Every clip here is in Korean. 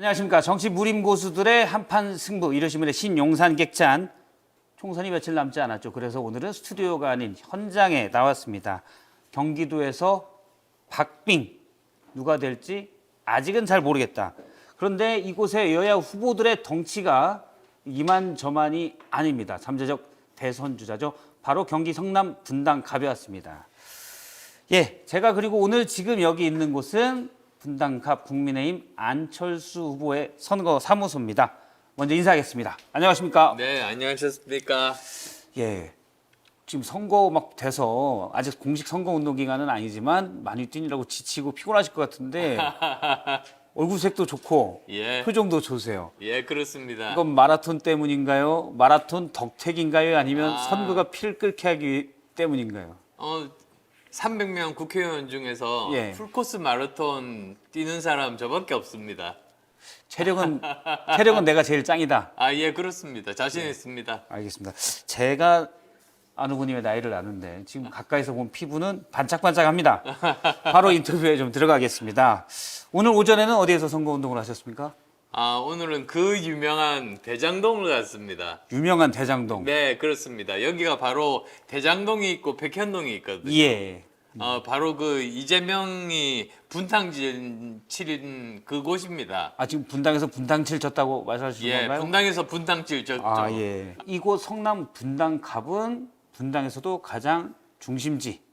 안녕하십니까. 정치 무림 고수들의 한판 승부 이러시면의 신용산 객잔. 총선이 며칠 남지 않았죠. 그래서 오늘은 스튜디오가 아닌 현장에 나왔습니다. 경기도에서 박빙 누가 될지 아직은 잘 모르겠다. 그런데 이곳에 여야 후보들의 덩치가 이만저만이 아닙니다. 잠재적 대선 주자죠. 바로 경기 성남 분당갑에 왔습니다. 예, 제가 그리고 오늘 지금 여기 있는 곳은 분당갑 국민의힘 안철수 후보의 선거 사무소입니다. 먼저 인사하겠습니다. 안녕하십니까? 네, 안녕하셨습니까? 예, 지금 선거 막 돼서 아직 공식 선거 운동 기간은 아니지만 많이 뛰느라고 지치고 피곤하실 것 같은데 얼굴색도 좋고 예, 표정도 좋으세요. 예, 그렇습니다. 이건 마라톤 때문인가요? 마라톤 덕택인가요? 아니면 아. 선거가 피를 끓게 하기 때문인가요? 300명 국회의원 중에서 예. 풀코스 마라톤 뛰는 사람 저밖에 없습니다. 체력은 내가 제일 짱이다. 아, 예, 그렇습니다. 자신 있습니다. 알겠습니다. 제가 아는 후님의 나이를 아는데 지금 가까이서 본 피부는 반짝반짝합니다. 바로 인터뷰에 좀 들어가겠습니다. 오늘 오전에는 어디에서 선거운동을 하셨습니까? 오늘은 그 유명한 대장동을 갔습니다. 유명한 대장동. 네, 그렇습니다. 여기가 바로 대장동이 있고 백현동이 있거든요. 예. 바로 그 이재명이 분탕질 치른 그곳입니다. 지금 분당에서 분당칠 졌다고 말씀하시는 예, 건가요? 분당에서 분탕질 졌죠. 예. 이곳 성남 분당갑은 분당에서도 가장 중심지,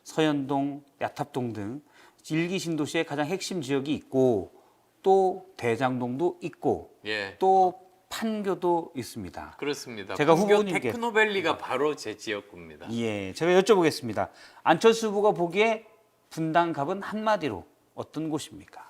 서현동, 야탑동 등 1기 신도시의 가장 핵심 지역이 있고 또 대장동도 있고 예. 또 판교도 있습니다. 그렇습니다. 제가 판교 후보님께- 테크노밸리가 바로 제 지역구입니다. 예, 제가 여쭤보겠습니다. 안철수 후보가 보기에 분당갑은 한마디로 어떤 곳입니까?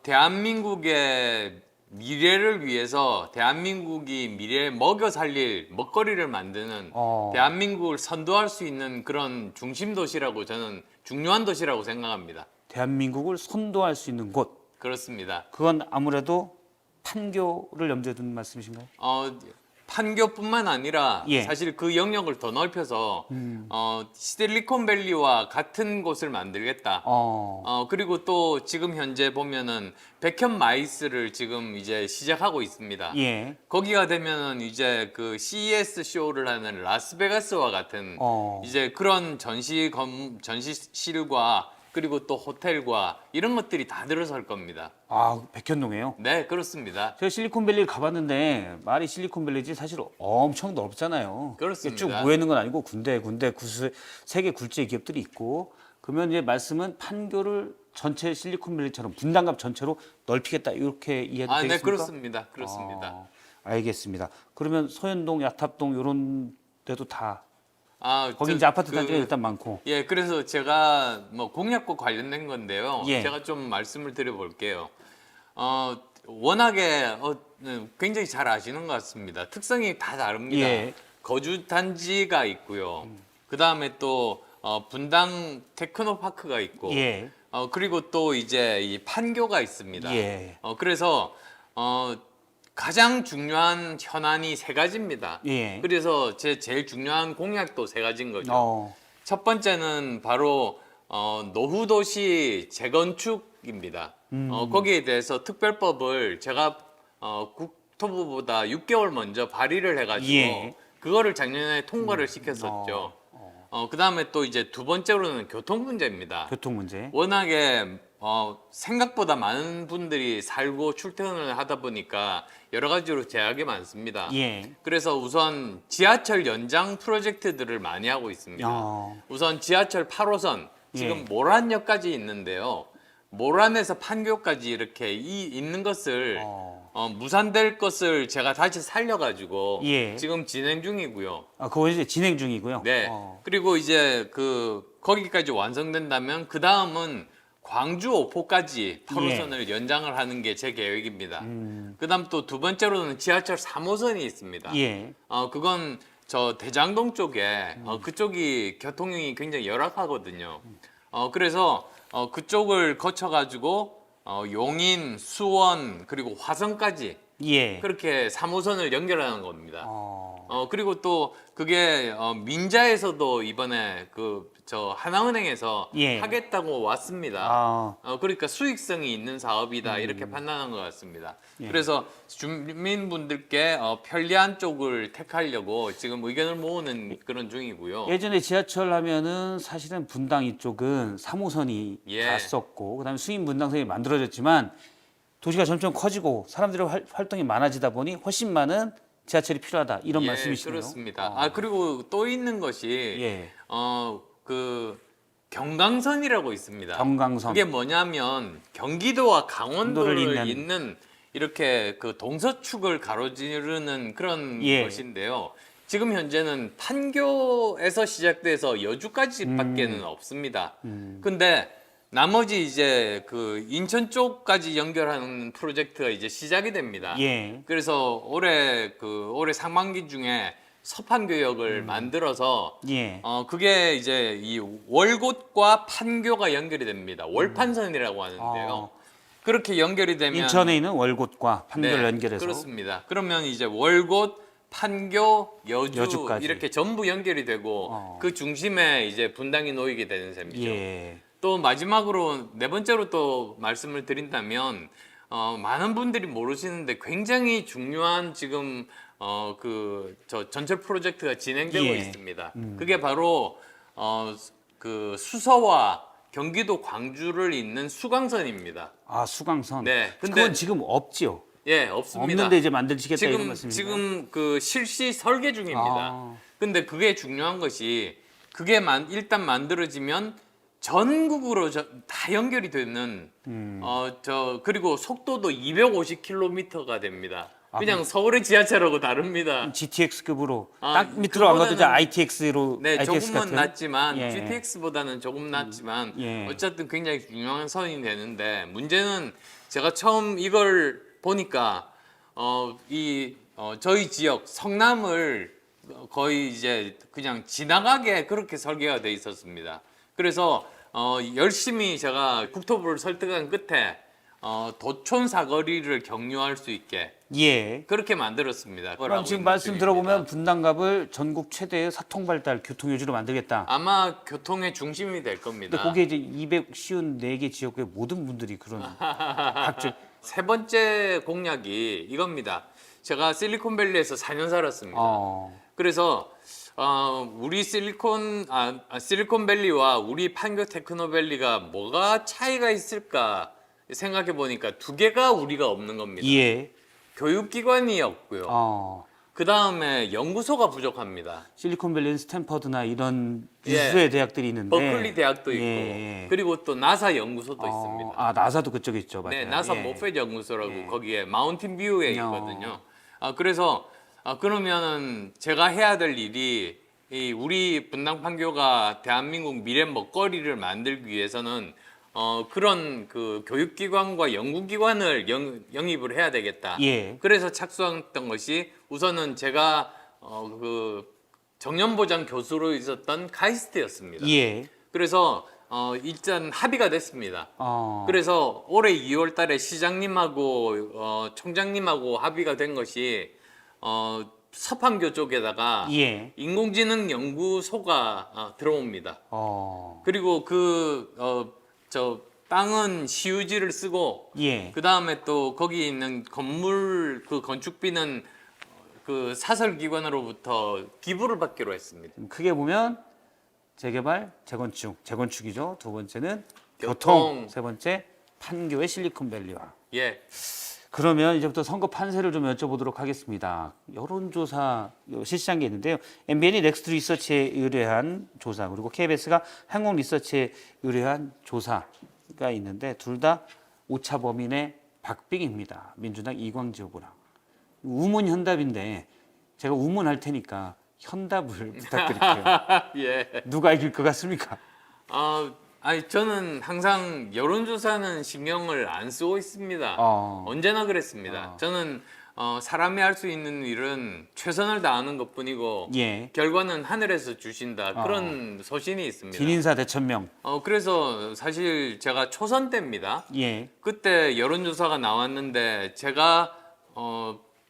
대한민국의 미래를 위해서 대한민국이 미래에 먹여 살릴 먹거리를 만드는 대한민국을 선도할 수 있는 그런 중심 도시라고 저는 중요한 도시라고 생각합니다. 대한민국을 선도할 수 있는 곳. 그렇습니다. 그건 아무래도 판교를 염두에 두는 말씀이신가요? 판교뿐만 아니라 예. 사실 그 영역을 더 넓혀서 실리콘밸리와 같은 곳을 만들겠다. 그리고 또 지금 현재 보면은 백현 마이스를 지금 이제 시작하고 있습니다. 예. 거기가 되면은 이제 그 CES 쇼를 하는 라스베가스와 같은 이제 그런 전시실과 그리고 또 호텔과 이런 것들이 다 들어설 겁니다. 백현동에요? 네, 그렇습니다. 제가 실리콘밸리를 가봤는데 말이 실리콘밸리지 사실 엄청 넓잖아요. 그렇습니다. 쭉 모여 있는 건 아니고 군데 구수 세계 굴지의 기업들이 있고 그러면 이제 말씀은 판교를 전체 실리콘밸리처럼 분당갑 전체로 넓히겠다 이렇게 이해도 되겠습니까? 네, 그렇습니다. 그렇습니다. 알겠습니다. 그러면 서현동, 야탑동 이런 데도 다 거기 저- 이제 아파트 단지가 일단 많고. 예, 그래서 제가 뭐 공약과 관련된 건데요. 예. 제가 좀 말씀을 드려볼게요. 워낙에 굉장히 잘 아시는 것 같습니다. 특성이 다 다릅니다. 예. 거주 단지가 있고요. 그 다음에 또 분당 테크노파크가 있고, 예. 그리고 또 이제 이 판교가 있습니다. 예. 그래서 가장 중요한 현안이 세 가지입니다. 예. 그래서 제 제일 중요한 공약도 세 가지인 거죠. 첫 번째는 바로 노후도시 재건축입니다. 거기에 대해서 특별법을 제가 국토부보다 6개월 먼저 발의를 해가지고 예. 그거를 작년에 통과를 시켰었죠. 그 다음에 또 이제 두 번째로는 교통 문제입니다. 교통 문제. 워낙에 생각보다 많은 분들이 살고 출퇴근을 하다 보니까 여러 가지로 제약이 많습니다. 예. 그래서 우선 지하철 연장 프로젝트들을 많이 하고 있습니다. 우선 지하철 8호선 지금 예. 모란역까지 있는데요. 모란에서 판교까지 이렇게 있는 것을 무산될 것을 제가 다시 살려가지고 예. 지금 진행 중이고요. 그거 이제 진행 중이고요. 네. 그리고 이제 거기까지 완성된다면 그 다음은 광주 오포까지 8호선을 연장을 하는 게 제 계획입니다. 그다음 또 두 번째로는 지하철 3호선이 있습니다. 예. 그건 저 대장동 쪽에 그쪽이 교통이 굉장히 열악하거든요. 그래서 그쪽을 거쳐가지고 용인, 수원 그리고 화성까지 예. 그렇게 3호선을 연결하는 겁니다. 그리고 또 그게 민자에서도 이번에 저 하나은행에서 예. 하겠다고 왔습니다. 그러니까 수익성이 있는 사업이다 이렇게 판단한 것 같습니다. 예. 그래서 주민분들께 편리한 쪽을 택하려고 지금 의견을 모으는 그런 중이고요. 예전에 지하철 하면은 사실은 분당 이쪽은 3호선이 예. 갔었고 그다음에 수인 분당선이 만들어졌지만 도시가 점점 커지고 사람들의 활동이 많아지다 보니 훨씬 많은 지하철이 필요하다 이런 예, 말씀이시네요. 그렇습니다. 그리고 또 있는 것이 예. 그 경강선이라고 있습니다. 경강선. 그게 뭐냐면 경기도와 강원도를 강원도를 잇는 이렇게 그 동서축을 가로지르는 그런 예. 것인데요. 지금 현재는 판교에서 시작돼서 여주까지밖에는 없습니다. 근데 나머지 이제 그 인천 쪽까지 연결하는 프로젝트가 이제 시작이 됩니다. 예. 그래서 올해 상반기 중에 서판교역을 만들어서 예. 그게 이제 이 월곶과 판교가 연결이 됩니다. 월판선이라고 하는데요. 그렇게 연결이 되면 인천에 있는 월곶과 판교를 네, 연결해서 그렇습니다. 그러면 이제 월곶, 판교, 여주까지. 이렇게 전부 연결이 되고 그 중심에 이제 분당이 놓이게 되는 셈이죠. 예. 또 마지막으로 네 번째로 또 말씀을 드린다면 많은 분들이 모르시는데 굉장히 중요한 지금 저 전철 프로젝트가 진행되고 예. 있습니다. 그게 바로 그 수서와 경기도 광주를 잇는 수강선입니다. 수강선. 네, 근데- 그건 지금 없지요. 예, 없습니다. 없는데 이제 만들시겠다 이런 말씀입니다. 지금 그 실시 설계 중입니다. 아. 근데 그게 중요한 것이 그게 일단 만들어지면 전국으로 다 연결이 되는 그리고 속도도 250km가 됩니다. 그냥 서울의 지하철하고 다릅니다. GTX급으로 딱 밑으로 안 가도 이제 ITX로 네, ITX 조금은 같은. 낮지만 예. GTX보다는 조금 낮지만 예. 어쨌든 굉장히 중요한 선이 되는데 문제는 제가 처음 이걸 보니까 저희 지역 성남을 거의 이제 그냥 지나가게 그렇게 설계가 돼 있었습니다. 그래서 열심히 제가 국토부를 설득한 끝에 도촌 사거리를 경유할 수 있게 예. 그렇게 만들었습니다. 그럼 지금 말씀 들어보면 분당갑을 전국 최대의 사통발달 교통요지로 만들겠다. 아마 교통의 중심이 될 겁니다. 근데 거기에 이제 254개 지역의 모든 분들이 그런 각종 세 번째 공약이 이겁니다. 제가 실리콘밸리에서 4년 살았습니다. 그래서 우리 실리콘밸리와 우리 판교 테크노밸리가 뭐가 차이가 있을까 생각해 보니까 두 개가 우리가 없는 겁니다. 예. 교육기관이 없고요. 그 다음에 연구소가 부족합니다. 실리콘밸리는 스탠퍼드나 이런 예. 유수의 대학들이 있는데 버클리 대학도 있고 예. 그리고 또 나사 연구소도 있습니다. 나사도 그쪽에 있죠, 맞아요. 네, 나사 예. 모펫 연구소라고 예. 거기에 마운틴 뷰에 있거든요. 그래서 그러면은 제가 해야 될 일이 우리 분당 판교가 대한민국 미래 먹거리를 만들기 위해서는 그런 그 교육기관과 연구기관을 영입을 해야 되겠다. 예. 그래서 착수했던 것이 우선은 제가 그 정년보장 교수로 있었던 카이스트였습니다. 예. 그래서 일단 합의가 됐습니다. 어. 그래서 올해 2월 달에 시장님하고 총장님하고 합의가 된 것이 서판교 쪽에다가 예. 인공지능 연구소가 들어옵니다. 그리고 저 땅은 시유지를 쓰고 예. 그 다음에 또 거기 있는 건물 그 건축비는 그 사설기관으로부터 기부를 받기로 했습니다. 크게 보면 재개발, 재건축이죠. 두 번째는 교통. 교통, 세 번째 판교의 실리콘밸리와. 예. 그러면 이제부터 선거 판세를 좀 여쭤보도록 하겠습니다. 여론조사 실시한 게 있는데요. MBN이 넥스트 리서치에 의뢰한 조사, 그리고 KBS가 한국 리서치에 의뢰한 조사가 있는데 둘 다 오차 범인의 박빙입니다. 민주당 이광지 후보랑. 우문 현답인데 제가 우문할 테니까 현답을 부탁드릴게요. 예. 누가 이길 것 같습니까? 아니 저는 항상 여론조사는 신경을 안 쓰고 있습니다. 언제나 그랬습니다. 저는 사람이 할 수 있는 일은 최선을 다하는 것뿐이고 예. 결과는 하늘에서 주신다 그런 소신이 있습니다. 진인사 대천명. 그래서 사실 제가 초선 때입니다. 예. 그때 여론조사가 나왔는데 제가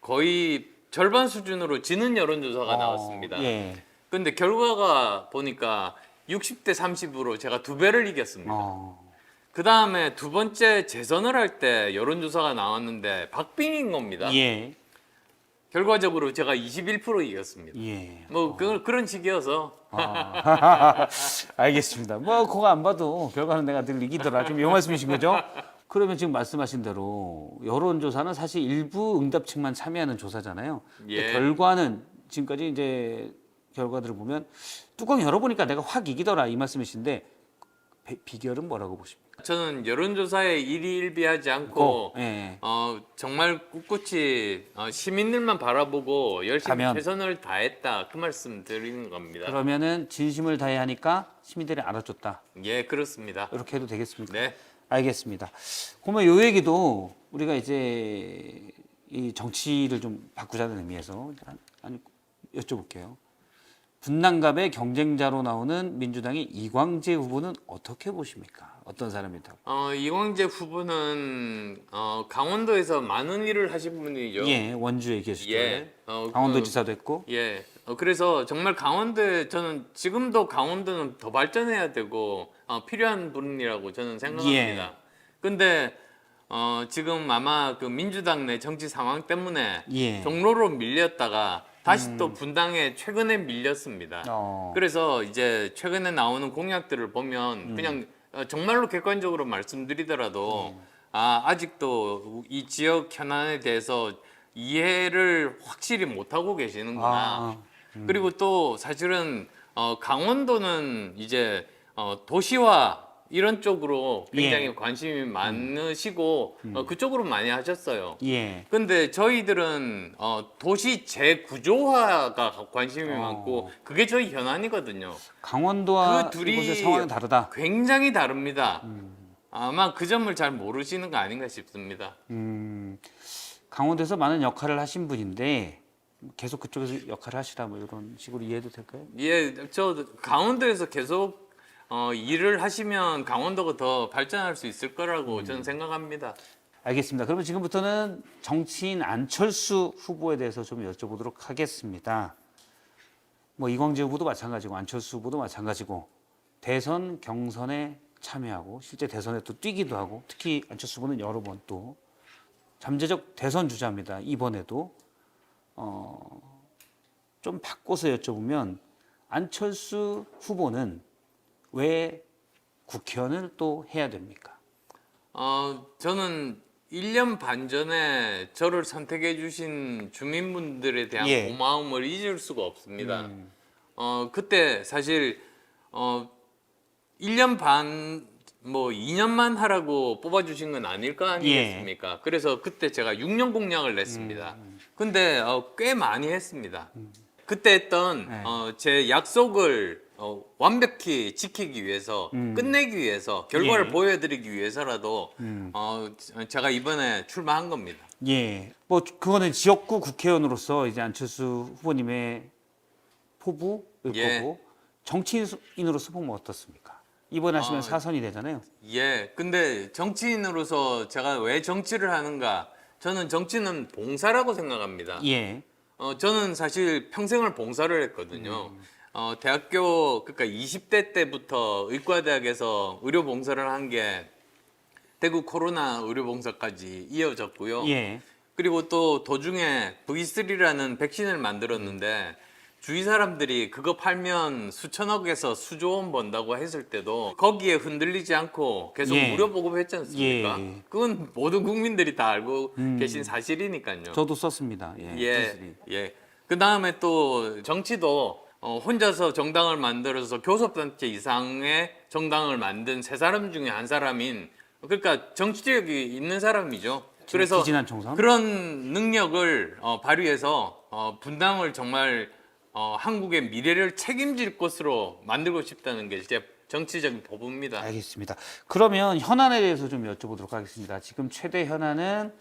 거의 절반 수준으로 지는 여론조사가 나왔습니다. 예. 근데 결과가 보니까 60대 30으로 제가 2배를 이겼습니다. 그 다음에 두 번째 재선을 할 때 여론조사가 나왔는데 박빙인 겁니다. 예. 결과적으로 제가 21% 이겼습니다. 예. 뭐 그런 식이어서 알겠습니다. 뭐 그거 안 봐도 결과는 내가 늘 이기더라. 지금 이 말씀이신 거죠? 그러면 지금 말씀하신 대로 여론조사는 사실 일부 응답층만 참여하는 조사잖아요. 근데 예. 결과는 지금까지 이제 결과들을 보면 뚜껑 열어보니까 내가 확 이기더라 이 말씀이신데 비결은 뭐라고 보십니까? 저는 여론조사에 일희일비하지 않고 예. 정말 꿋꿋이 시민들만 바라보고 열심히 가면. 최선을 다했다 그 말씀 드리는 겁니다. 그러면은 진심을 다해 하니까 시민들이 알아줬다. 예, 그렇습니다. 이렇게 해도 되겠습니까? 네. 알겠습니다. 그러면 요 얘기도 우리가 이제 이 정치를 좀 바꾸자는 의미에서 아니 여쭤볼게요. 분당갑의 경쟁자로 나오는 민주당의 이광재 후보는 어떻게 보십니까? 어떤 사람이다? 이광재 후보는 강원도에서 많은 일을 하신 분이죠. 예, 원주에 계시죠. 예. 강원도지사도 했고. 예. 그래서 정말 강원도에 저는 지금도 강원도는 더 발전해야 되고 필요한 분이라고 저는 생각합니다. 예. 근데 지금 아마 그 민주당 내 정치 상황 때문에 예. 종로로 밀렸다가 다시 또 분당에 최근에 밀렸습니다. 그래서 이제 최근에 나오는 공약들을 보면 그냥 정말로 객관적으로 말씀드리더라도 아직도 이 지역 현안에 대해서 이해를 확실히 못하고 계시는구나. 그리고 또 사실은 강원도는 이제 도시화 이런 쪽으로 굉장히 예. 관심이 많으시고 그쪽으로 많이 하셨어요. 예. 근데 저희들은 도시 재구조화가 관심이 많고 그게 저희 현안이거든요. 강원도와 그 둘이 이곳의 상황이 다르다. 굉장히 다릅니다. 아마 그 점을 잘 모르시는 거 아닌가 싶습니다. 강원도에서 많은 역할을 하신 분인데 계속 그쪽에서 역할을 하시라 뭐 이런 식으로 이해해도 될까요? 예, 저 강원도에서 계속 일을 하시면 강원도가 더 발전할 수 있을 거라고 저는 생각합니다. 알겠습니다. 그러면 지금부터는 정치인 안철수 후보에 대해서 좀 여쭤보도록 하겠습니다. 뭐 이광재 후보도 마찬가지고 안철수 후보도 마찬가지고 대선 경선에 참여하고 실제 대선에 또 뛰기도 하고 특히 안철수 후보는 여러 번 또 잠재적 대선 주자입니다. 이번에도 좀 바꿔서 여쭤보면 안철수 후보는 왜 국회의원을 또 해야 됩니까? 저는 1년 반 전에 저를 선택해 주신 주민분들에 대한 예. 고마움을 잊을 수가 없습니다. 그때 사실 1년 반, 뭐 2년만 하라고 뽑아주신 건 아닐 거 아니겠습니까? 예. 그래서 그때 제가 6년 공약을 냈습니다. 근데 꽤 많이 했습니다. 그때 했던 네. 제 약속을 완벽히 지키기 위해서 끝내기 위해서 결과를 예. 보여드리기 위해서라도 제가 이번에 출마한 겁니다. 예, 뭐 그거는 지역구 국회의원으로서 이제 안철수 후보님의 포부일 예. 거고 정치인으로서 보면 어떻습니까? 이번에 하시면 아, 4선이 되잖아요. 예, 근데 정치인으로서 제가 왜 정치를 하는가? 저는 정치는 봉사라고 생각합니다. 예, 저는 사실 평생을 봉사를 했거든요. 대학교, 그러니까 20대 때부터 의과대학에서 의료봉사를 한 게 대구 코로나 의료봉사까지 이어졌고요. 예, 그리고 또 도중에 V3라는 백신을 만들었는데 주위 사람들이 그거 팔면 수천억에서 수조 원 번다고 했을 때도 거기에 흔들리지 않고 계속 예. 무료 보급했지 않습니까? 예. 그건 모든 국민들이 다 알고 계신 사실이니까요. 저도 썼습니다. 예, 예, 예. 그 다음에 또 정치도 혼자서 정당을 만들어서 교섭단체 이상의 정당을 만든 세 사람 중에 한 사람인 그러니까 정치력이 있는 사람이죠. 그래서 기진한 총선? 그런 능력을 발휘해서 분당을 정말 한국의 미래를 책임질 것으로 만들고 싶다는 게 제 정치적인 포부입니다. 알겠습니다. 그러면 현안에 대해서 좀 여쭤보도록 하겠습니다. 지금 최대 현안은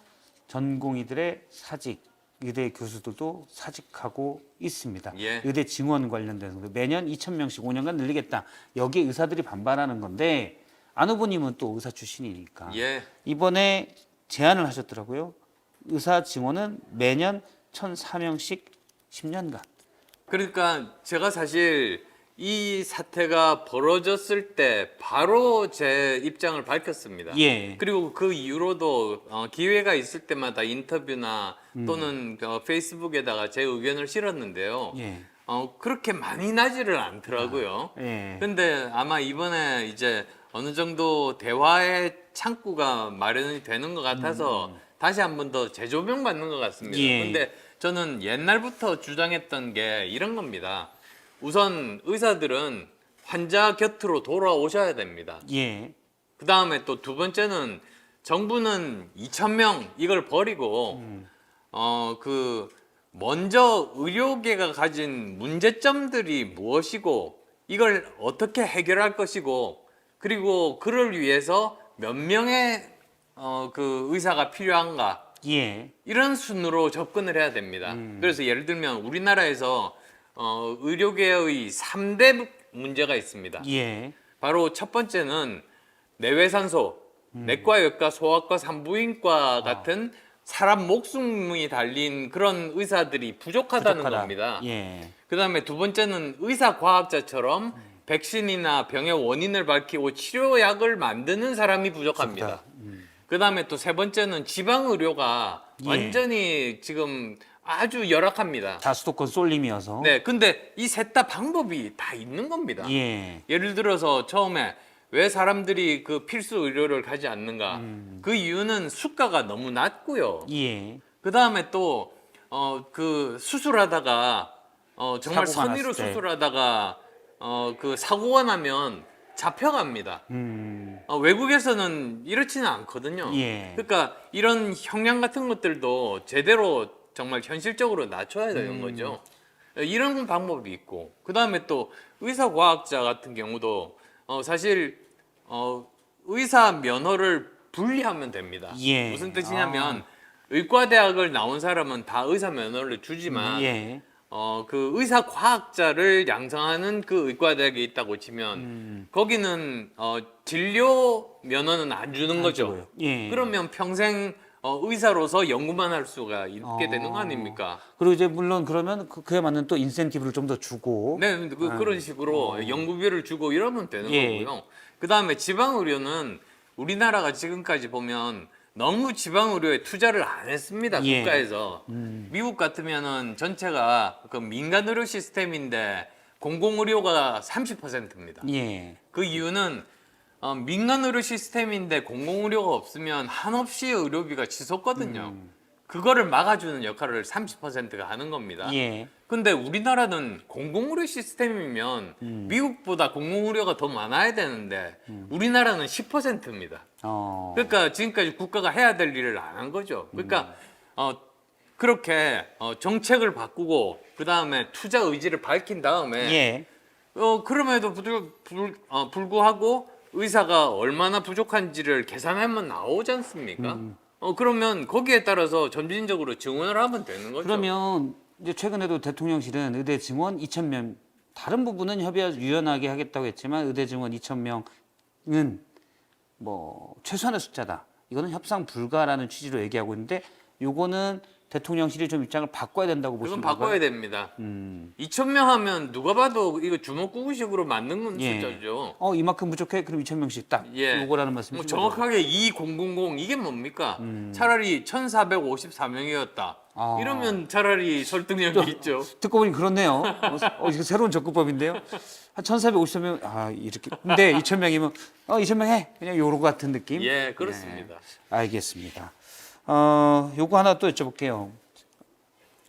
전공의들의 사직, 의대 교수들도 사직하고 있습니다. 예. 의대 증원 관련된 거 매년 2,000명씩 5년간 늘리겠다. 여기에 의사들이 반발하는 건데 안 후보님은 또 의사 출신이니까 예. 이번에 제안을 하셨더라고요. 의사 증원은 매년 1,004명씩 10년간. 그러니까 제가 사실 이 사태가 벌어졌을 때 바로 제 입장을 밝혔습니다. 예. 그리고 그 이후로도 기회가 있을 때마다 인터뷰나 또는 페이스북에다가 제 의견을 실었는데요. 예. 그렇게 많이 나지를 않더라고요. 예. 근데 아마 이번에 이제 어느 정도 대화의 창구가 마련이 되는 것 같아서 다시 한 번 더 재조명 받는 것 같습니다. 예. 근데 저는 옛날부터 주장했던 게 이런 겁니다. 우선 의사들은 환자 곁으로 돌아오셔야 됩니다. 예. 그 다음에 또 두 번째는 정부는 2,000명 이걸 버리고 먼저 의료계가 가진 문제점들이 무엇이고 이걸 어떻게 해결할 것이고 그리고 그를 위해서 몇 명의 그 의사가 필요한가 예. 이런 순으로 접근을 해야 됩니다. 그래서 예를 들면 우리나라에서 의료계의 3대 문제가 있습니다. 예. 바로 첫 번째는 내외산소, 내과, 외과, 소아과, 산부인과 같은 사람 목숨이 달린 그런 의사들이 부족하다는 부족하다. 겁니다. 예. 그다음에 두 번째는 의사 과학자처럼 백신이나 병의 원인을 밝히고 치료약을 만드는 사람이 부족합니다. 그다음에 또 세 번째는 지방 의료가 예. 완전히 지금 아주 열악합니다. 다 수도권 쏠림이어서. 네, 근데 이 셋 다 방법이 다 있는 겁니다. 예. 예를 들어서 처음에 왜 사람들이 그 필수 의료를 가지 않는가? 그 이유는 수가가 너무 낮고요. 예. 그 다음에 또 그 수술하다가 정말 사고가 선의로 났을 때. 수술하다가 그 사고가 나면 잡혀갑니다. 외국에서는 이렇지는 않거든요. 예. 그러니까 이런 형량 같은 것들도 제대로 정말 현실적으로 낮춰야 되는 거죠. 이런 방법이 있고 그 다음에 또 의사과학자 같은 경우도 사실 의사 면허를 분리하면 됩니다. 예. 무슨 뜻이냐면 의과대학을 나온 사람은 다 의사 면허를 주지만 예. 그 의사 과학자를 양성하는 그 의과대학에 있다고 치면 거기는 진료 면허는 안 주는 거죠. 주고요. 예. 그러면 평생 의사로서 연구만 할 수가 있게 되는 거 아닙니까? 그리고 이제 물론 그러면 그에 맞는 또 인센티브를 좀 더 주고. 네, 그런 식으로 연구비를 주고 이러면 되는 예. 거고요. 그 다음에 지방의료는 우리나라가 지금까지 보면 너무 지방의료에 투자를 안 했습니다. 예. 국가에서. 미국 같으면은 전체가 그 민간의료 시스템인데 공공의료가 30%입니다. 예. 그 이유는 민간의료 시스템인데 공공의료가 없으면 한없이 의료비가 치솟거든요. 그거를 막아주는 역할을 30%가 하는 겁니다. 예. 근데 우리나라는 공공의료 시스템이면 미국보다 공공의료가 더 많아야 되는데 우리나라는 10%입니다. 그러니까 지금까지 국가가 해야 될 일을 안 한 거죠. 그러니까 그렇게 정책을 바꾸고 그 다음에 투자 의지를 밝힌 다음에 예. 그럼에도 불구하고 의사가 얼마나 부족한지를 계산하면 나오지 않습니까? 그러면 거기에 따라서 점진적으로 증원을 하면 되는 거죠. 그러면 이제 최근에도 대통령실은 의대 증원 2,000명, 다른 부분은 협의가 유연하게 하겠다고 했지만 의대 증원 2,000명은 뭐 최소한의 숫자다. 이거는 협상 불가라는 취지로 얘기하고 있는데 요거는 대통령실이 좀 입장을 바꿔야 된다고 보시는 그건 바꿔야 건가요? 됩니다. 2,000명 하면 누가 봐도 이거 주먹구구식으로 맞는 예. 숫자죠. 이만큼 부족해? 그럼 2,000명씩 딱 예. 요거라는 말씀이시죠? 뭐 정확하게 2000 이게 뭡니까? 차라리 1,454명이었다. 아. 이러면 차라리 설득력이 있죠. 듣고 보니 그렇네요. 이거 새로운 접근법인데요. 한 1,450명, 이렇게. 근데 2,000명이면, 2,000명 해. 그냥 요런 거 같은 느낌? 예, 그렇습니다. 알겠습니다. 요거 하나 또 여쭤볼게요.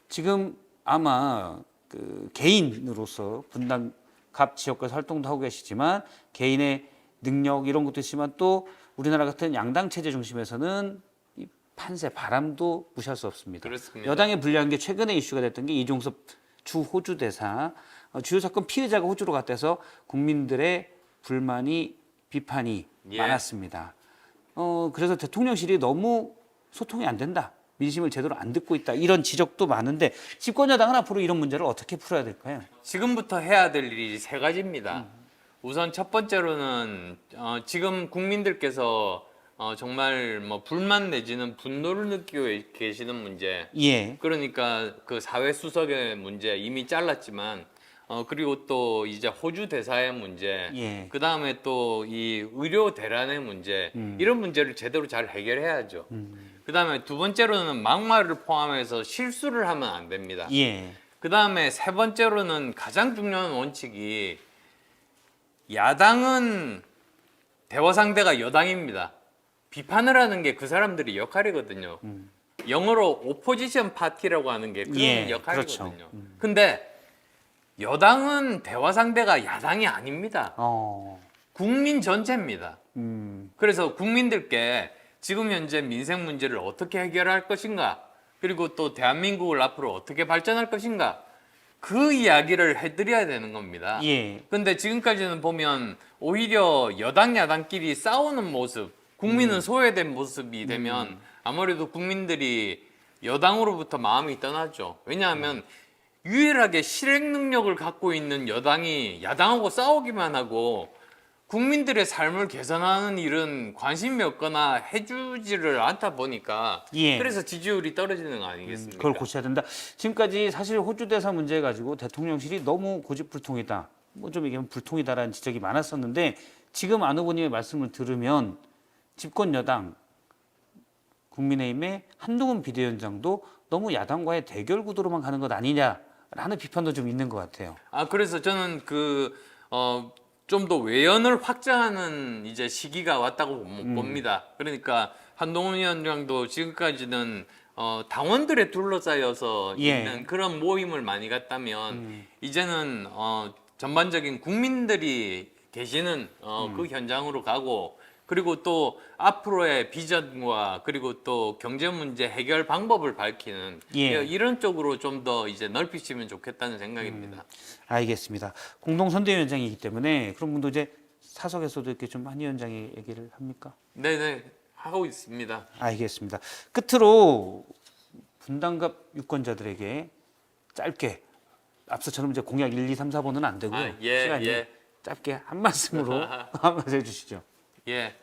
지금 아마 그 개인으로서 분당 갑 지역에서 활동도 하고 계시지만 개인의 능력 이런 것도 있지만 또 우리나라 같은 양당 체제 중심에서는 이 판세 바람도 무시할 수 없습니다. 그렇습니다. 여당에 불리한 게 최근에 이슈가 됐던 게 이종섭 주 호주 대사 주요 사건 피해자가 호주로 갔대서 국민들의 불만이 비판이 예. 많았습니다. 그래서 대통령실이 너무 소통이 안 된다. 민심을 제대로 안 듣고 있다. 이런 지적도 많은데 집권 여당은 앞으로 이런 문제를 어떻게 풀어야 될까요? 지금부터 해야 될 일이 세 가지입니다. 우선 첫 번째로는 지금 국민들께서 정말 뭐 불만 내지는 분노를 느끼고 계시는 문제. 예. 그러니까 그 사회 수석의 문제 이미 잘랐지만 그리고 또 이제 호주 대사의 문제, 예. 그 다음에 또 이 의료 대란의 문제 이런 문제를 제대로 잘 해결해야죠. 그 다음에 두 번째로는 막말을 포함해서 실수를 하면 안 됩니다. 예. 그 다음에 세 번째로는 가장 중요한 원칙이 야당은 대화 상대가 여당입니다. 비판을 하는 게 그 사람들이 역할이거든요. 영어로 오포지션 파티라고 하는 게 그런 예, 역할이거든요. 그렇죠. 근데 여당은 대화 상대가 야당이 아닙니다. 국민 전체입니다. 그래서 국민들께 지금 현재 민생 문제를 어떻게 해결할 것인가, 그리고 또 대한민국을 앞으로 어떻게 발전할 것인가, 그 이야기를 해드려야 되는 겁니다. 예. 근데 지금까지는 보면 오히려 여당 야당끼리 싸우는 모습, 국민은 소외된 모습이 되면 아무래도 국민들이 여당으로부터 마음이 떠나죠. 왜냐하면 유일하게 실행 능력을 갖고 있는 여당이 야당하고 싸우기만 하고 국민들의 삶을 개선하는 일은 관심이 없거나 해주지를 않다 보니까 예. 그래서 지지율이 떨어지는 거 아니겠습니까? 그걸 고쳐야 된다. 지금까지 사실 호주 대사 문제 가지고 대통령실이 너무 고집불통이다. 뭐 좀 얘기하면 불통이다라는 지적이 많았었는데 지금 안 후보님의 말씀을 들으면 집권 여당 국민의힘의 한동훈 비대위원장도 너무 야당과의 대결 구도로만 가는 것 아니냐라는 비판도 좀 있는 것 같아요. 그래서 저는 좀 더 외연을 확장하는 이제 시기가 왔다고 봅니다. 그러니까 한동훈 위원장도 지금까지는 당원들에 둘러싸여서 예. 있는 그런 모임을 많이 갔다면 이제는 전반적인 국민들이 계시는 그 현장으로 가고, 그리고 또 앞으로의 비전과 그리고 또 경제 문제 해결 방법을 밝히는 예. 이런 쪽으로 좀 더 이제 넓히시면 좋겠다는 생각입니다. 알겠습니다. 공동선대위원장이기 때문에 그런 분도 이제 사석에서도 이렇게 좀 한 위원장이 얘기를 합니까? 네네, 하고 있습니다. 알겠습니다. 끝으로 분당갑 유권자들에게 짧게 앞서처럼 이제 공약 1, 2, 3, 4번은 안 되고요. 시간이 짧게 한 말씀으로 한 말씀 해주시죠. 예,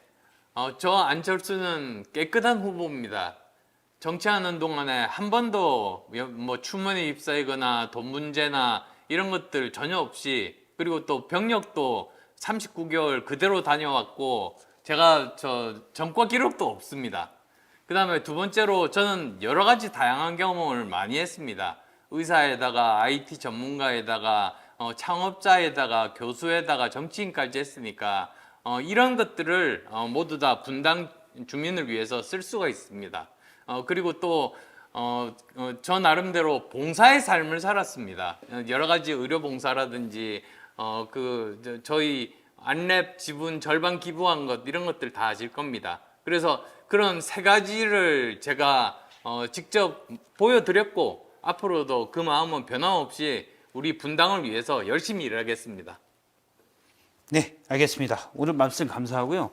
저 안철수는 깨끗한 후보입니다. 정치하는 동안에 한 번도 뭐 추모에 입사이거나 돈 문제나 이런 것들 전혀 없이, 그리고 또 병력도 39개월 그대로 다녀왔고 제가 전과 기록도 없습니다. 그 다음에 두 번째로 저는 여러 가지 다양한 경험을 많이 했습니다. 의사에다가 IT 전문가에다가 창업자에다가 교수에다가 정치인까지 했으니까 이런 것들을 모두 다 분당 주민을 위해서 쓸 수가 있습니다. 그리고 또 저 나름대로 봉사의 삶을 살았습니다. 여러 가지 의료 봉사라든지 저희 안랩 지분 절반 기부한 것, 이런 것들 다 아실 겁니다. 그래서 그런 세 가지를 제가 직접 보여드렸고 앞으로도 그 마음은 변함없이 우리 분당을 위해서 열심히 일하겠습니다. 네, 알겠습니다. 오늘 말씀 감사하고요.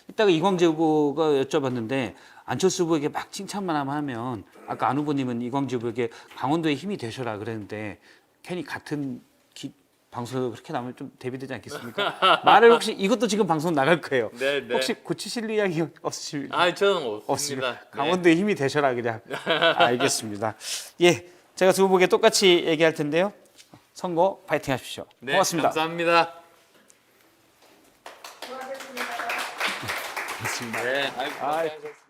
이따가 이광재 후보가 여쭤봤는데 안철수 후보에게 막 칭찬만 하면 아까 안 후보님은 이광재 후보에게 강원도의 힘이 되셔라 그랬는데 괜히 같은 방송에서 그렇게 나오면 좀 대비되지 않겠습니까? 말을 혹시 이것도 지금 방송 나갈 거예요. 네. 혹시 고치실 의향이 없으십니까? 저는 없습니다. 강원도의 힘이 되셔라 그냥. 알겠습니다. 예, 제가 두 후보에게 똑같이 얘기할 텐데요. 선거 파이팅 하십시오. 네, 고맙습니다. 감사합니다. 고맙습니다. 네, 고생하셨습니다.